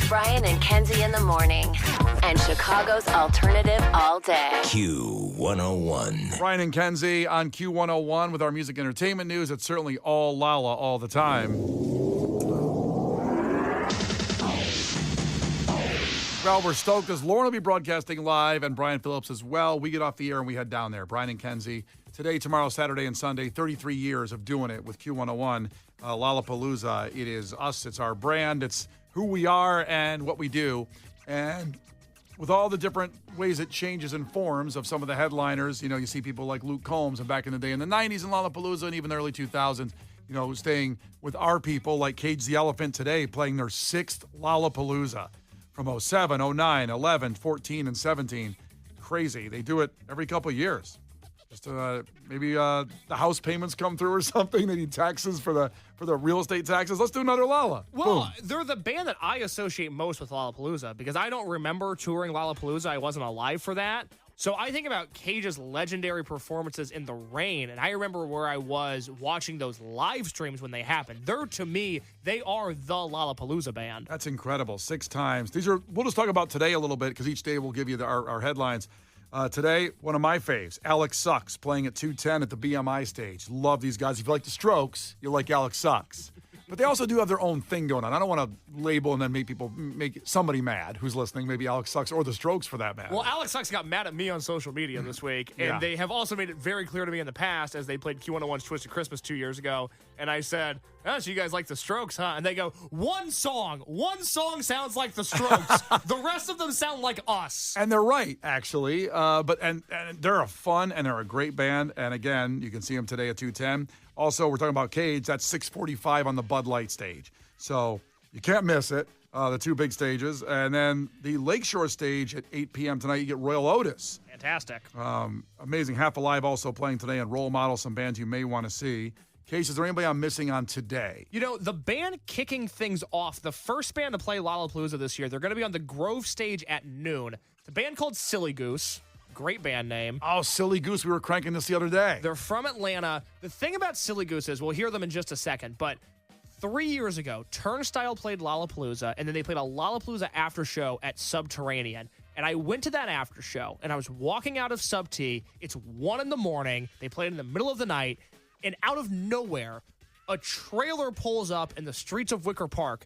Brian and Kenzie in the morning. And Chicago's alternative all day. Q101. Brian and Kenzie on Q101 with our music entertainment news. It's certainly all Lala all the time. Well, we're stoked because Lauren will be broadcasting live and Brian Phillips as well. We get off the air and we head down there. Brian and Kenzie, today, tomorrow, Saturday, and Sunday, 33 years of doing it with Q101. Lollapalooza, it is us, it's our brand, it's who we are and what we do. And with all the different ways it changes and forms of some of the headliners, you see people like Luke Combs and back in the day in the 90s and Lollapalooza and even the early 2000s, staying with our people like Cage the Elephant today, playing their 6th Lollapalooza from 07, 09, 11, 14, and 17. Crazy. They do it every couple of years. Just maybe the house payments come through or something. They need taxes for the real estate taxes. Let's do another Lolla. Well, Boom. they're the band that I associate most with Lollapalooza because I don't remember touring Lollapalooza. I wasn't alive for that. So I think about Cage's legendary performances in the rain, and I remember where I was watching those live streams when they happened. To me, they are the Lollapalooza band. That's incredible. 6 times. We'll just talk about today a little bit because each day we'll give you our headlines. Today, one of my faves, Alex Sucks, playing at 210 at the BMI stage. Love these guys. If you like the Strokes, you'll like Alex Sucks. But they also do have their own thing going on. I don't want to label and then make somebody mad who's listening, maybe Alex Sucks or the Strokes for that matter. Well, Alex Sucks got mad at me on social media this week, and They have also made it very clear to me in the past as they played Q101's Twisted Christmas 2 years ago, and I said, oh, so you guys like the Strokes, huh? And they go, one song sounds like the Strokes. The rest of them sound like us. And they're right, actually. But they're a fun and they're a great band. And again, you can see them today at 210. Also, we're talking about Cage. That's 6:45 on the Bud Light stage. So you can't miss it, the 2 big stages. And then the Lakeshore stage at 8 p.m. tonight, you get Royal Otis. Fantastic. Amazing. Half Alive also playing today, and Role Model, some bands you may want to see. Case, is there anybody I'm missing on today? The band kicking things off, the first band to play Lollapalooza this year, they're going to be on the Grove stage at noon. It's a band called Silly Goose. Great band name. Oh, Silly Goose. We were cranking this the other day. They're from Atlanta. The thing about Silly Goose is, we'll hear them in just a second, but 3 years ago, Turnstile played Lollapalooza, and then they played a Lollapalooza after show at Subterranean. And I went to that after show, and I was walking out of Sub T. It's 1 a.m. They played in the middle of the night, and out of nowhere, a trailer pulls up in the streets of Wicker Park,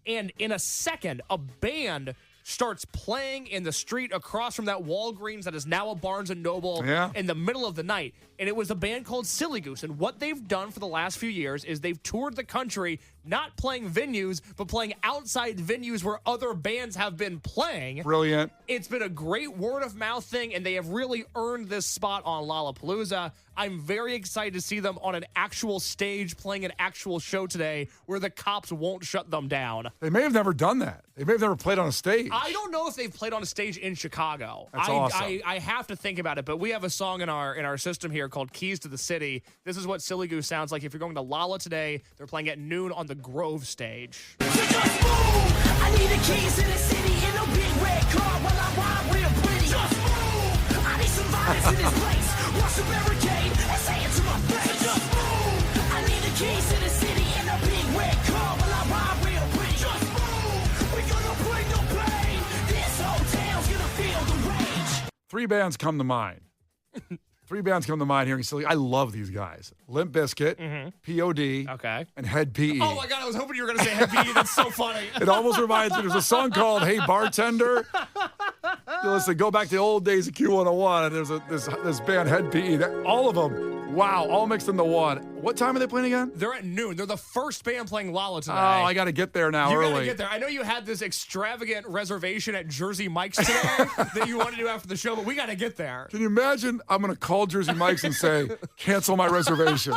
and in a second, a band starts playing in the street across from that Walgreens that is now a Barnes & Noble in the middle of the night. And it was a band called Silly Goose. And what they've done for the last few years is they've toured the country, not playing venues, but playing outside venues where other bands have been playing. Brilliant. It's been a great word-of-mouth thing, and they have really earned this spot on Lollapalooza. I'm very excited to see them on an actual stage playing an actual show today where the cops won't shut them down. They may have never done that. They may have never played on a stage. I don't know if they've played on a stage in Chicago. That's awesome. I have to think about it, but we have a song in our system here called Keys to the City. This is what Silly Goose sounds like if you're going to Lolla today. They're playing at noon on the Grove stage. So just move. I need the keys to the city in a big red car while I ride real pretty. Just move. I need some violence in this place. Watch the barricade and say it to my face. So just move. I need the keys to the city in a big red car while I ride real pretty. Just move. We're gonna bring the pain. This whole town's gonna feel the rage. 3 bands come to mind. 3 bands come to mind here in Silly. I love these guys. Limp Bizkit, POD, and Head PE. Oh, my God. I was hoping you were going to say Head PE. That's so funny. It almost reminds me. There's a song called Hey Bartender. Listen, go back to the old days of Q101, and there's this band, Head PE. All of them, wow, all mixed into one. What time are they playing again? They're at noon. They're the first band playing Lolla today. Oh, I got to get there now early. You got to get there. I know you had this extravagant reservation at Jersey Mike's today that you wanted to do after the show, but we got to get there. Can you imagine? I'm going to call Jersey Mike's and say, cancel my reservation.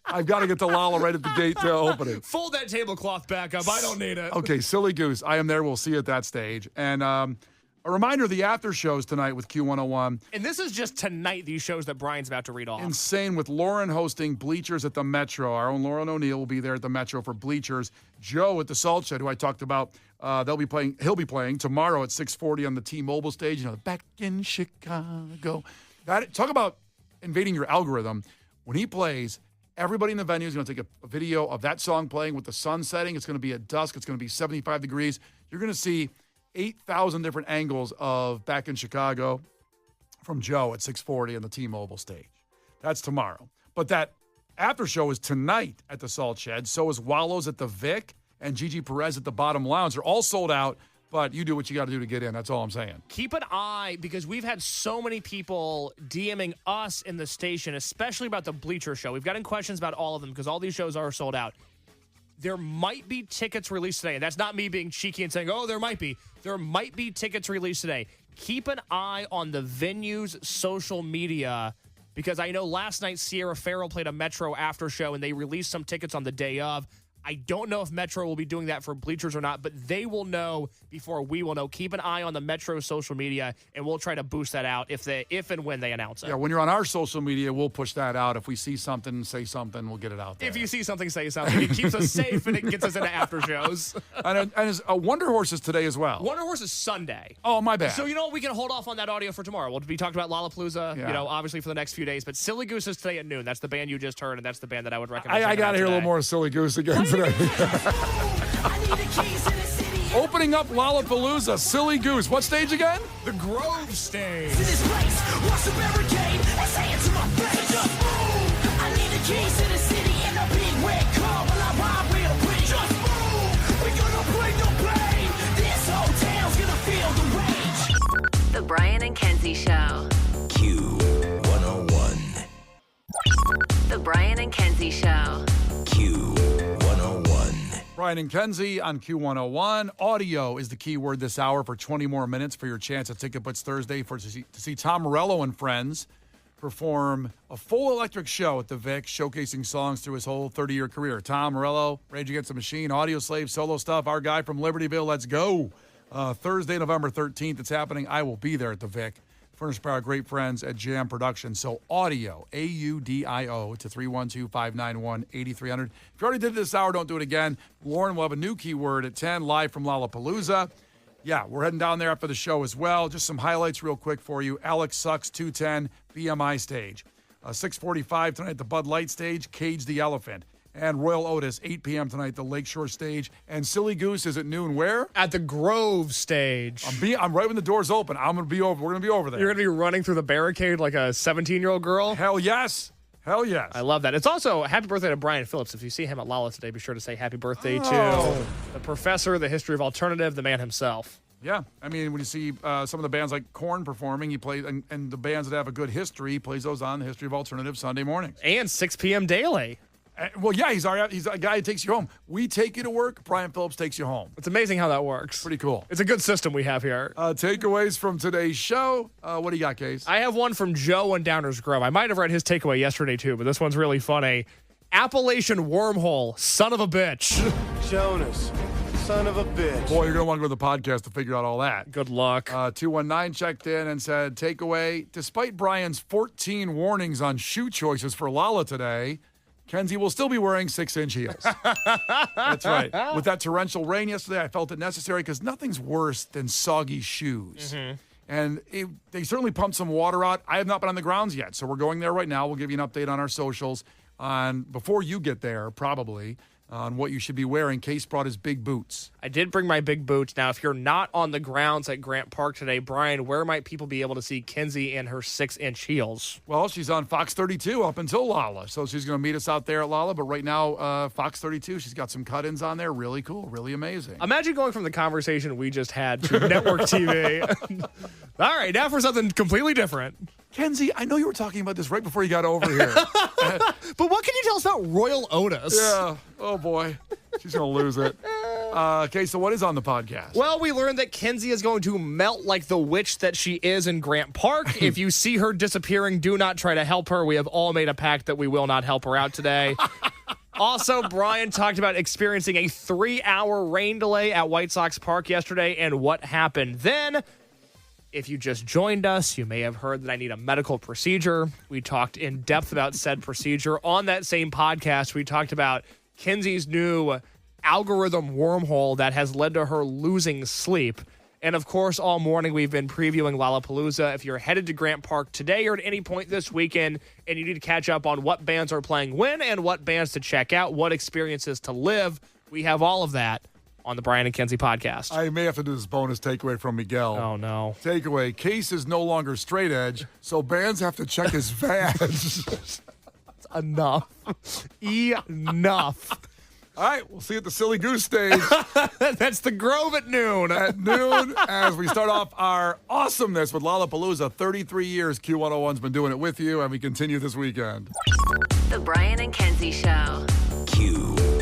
I've got to get to Lolla right at the gate to opening. Fold that tablecloth back up. I don't need it. Okay, Silly Goose. I am there. We'll see you at that stage. And a reminder, the after shows tonight with Q101. And this is just tonight, these shows that Brian's about to read off. Insane, with Lauren hosting Bleachers at the Metro. Our own Lauren O'Neill will be there at the Metro for Bleachers. Joe at the Salt Shed, who I talked about, he'll be playing tomorrow at 6:40 on the T-Mobile stage. Back in Chicago. Talk about invading your algorithm. When he plays, Everybody in the venue is going to take a video of that song playing with the sun setting. It's going to be at dusk. It's going to be 75 degrees. You're going to see 8,000 different angles of Back in Chicago from Joe at 640 on the T-Mobile stage. That's tomorrow. But that after show is tonight at the Salt Shed. So is Wallows at the Vic and Gigi Perez at the Bottom Lounge. They're all sold out, but you do what you got to do to get in. That's all I'm saying. Keep an eye, because we've had so many people DMing us in the station, especially about the Bleacher Show. We've gotten questions about all of them because all these shows are sold out. There might be tickets released today, and that's not me being cheeky and saying, oh, there might be. There might be tickets released today. Keep an eye on the venue's social media, because I know last night Sierra Farrell played a Metro after show, and they released some tickets on the day of. I don't know if Metro will be doing that for Bleachers or not, but they will know before we will know. Keep an eye on the Metro social media, and we'll try to boost that out if and when they announce it. Yeah, when you're on our social media, we'll push that out. If we see something, say something, we'll get it out there. If you see something, say something. It keeps us safe, and it gets us into after shows. And Wonder Horse is today as well. Wonder Horse is Sunday. Oh, my bad. So, we can hold off on that audio for tomorrow. We'll be talking about Lollapalooza, obviously for the next few days. But Silly Goose is today at noon. That's the band you just heard, and that's the band that I would recommend. I got to hear a little more Silly Goose again today. Opening up Lollapalooza, Silly Goose. What stage again? The Grove stage. The Brian and Kenzie Show. Q101. The Brian and Kenzie Show. Q101. Brian and Kenzie on Q101. Audio is the key word this hour for 20 more minutes for your chance at Ticket Butts Thursday to see Tom Morello and friends perform a full electric show at the Vic, showcasing songs through his whole 30-year career. Tom Morello, Rage Against the Machine, Audio Slave, solo stuff, our guy from Libertyville, let's go. Thursday, November 13th, it's happening. I will be there at the Vic, furnished by our great friends at Jam Productions. So audio, AUDIO, to 312-591-8300. If you already did it this hour, don't do it again. Lauren will have a new keyword at 10, live from Lollapalooza. Yeah, we're heading down there after the show as well. Just some highlights real quick for you. Alex Sucks, 210, BMI stage. 6:45 tonight, the Bud Light stage, Cage the Elephant. And Royal Otis, 8 p.m. tonight, the Lakeshore stage. And Silly Goose is at noon where? At the Grove stage. I'm right when the doors open. We're going to be over there. You're going to be running through the barricade like a 17-year-old girl? Hell yes. Hell yes. I love that. It's also happy birthday to Brian Phillips. If you see him at Lala today, be sure to say happy birthday to the professor, the history of alternative, the man himself. Yeah. I mean, when you see some of the bands like Korn performing, he plays, and the bands that have a good history, he plays those on the History of Alternative Sunday mornings. And 6 p.m. daily. Well, yeah, he's a guy who takes you home. We take you to work. Brian Phillips takes you home. It's amazing how that works. Pretty cool. It's a good system we have here. Takeaways from today's show. What do you got, Case? I have one from Joe in Downers Grove. I might have read his takeaway yesterday, too, but this one's really funny. Appalachian wormhole, son of a bitch. Jonas, son of a bitch. Boy, you're going to want to go to the podcast to figure out all that. Good luck. 219 checked in and said, takeaway, despite Brian's 14 warnings on shoe choices for Lala today, Kenzie will still be wearing 6-inch heels. That's right. With that torrential rain yesterday, I felt it necessary because nothing's worse than soggy shoes. Mm-hmm. And they certainly pumped some water out. I have not been on the grounds yet, so we're going there right now. We'll give you an update on our socials before you get there, probably, on what you should be wearing. Case brought his big boots. I did bring my big boots. Now, if you're not on the grounds at Grant Park today, Brian, where might people be able to see Kenzie in her 6-inch heels? Well, she's on Fox 32 up until Lala, so she's going to meet us out there at Lala. But right now, Fox 32, she's got some cut-ins on there. Really cool, really amazing. Imagine going from the conversation we just had to network TV. All right, now for something completely different. Kenzie, I know you were talking about this right before you got over here. But what can you tell us about Royal Otis? Yeah. Oh, boy. She's going to lose it. Okay, so what is on the podcast? Well, we learned that Kenzie is going to melt like the witch that she is in Grant Park. If you see her disappearing, do not try to help her. We have all made a pact that we will not help her out today. Also, Brian talked about experiencing a 3-hour rain delay at White Sox Park yesterday and what happened then. If you just joined us, you may have heard that I need a medical procedure. We talked in depth about said procedure. On that same podcast, we talked about Kenzie's new algorithm wormhole that has led to her losing sleep. And, of course, all morning we've been previewing Lollapalooza. If you're headed to Grant Park today or at any point this weekend and you need to catch up on what bands are playing when and what bands to check out, what experiences to live, we have all of that on the Brian and Kenzie podcast. I may have to do this bonus takeaway from Miguel. Oh, no. Takeaway. Case is no longer straight edge, so bands have to check his vag. Enough. Enough. All right, we'll see you at the Silly Goose stage That's the Grove at noon. at noon as we start off our awesomeness with Lollapalooza. 33 years Q101's been doing it with you, and we continue this weekend. The Brian and Kenzie Show. Q101.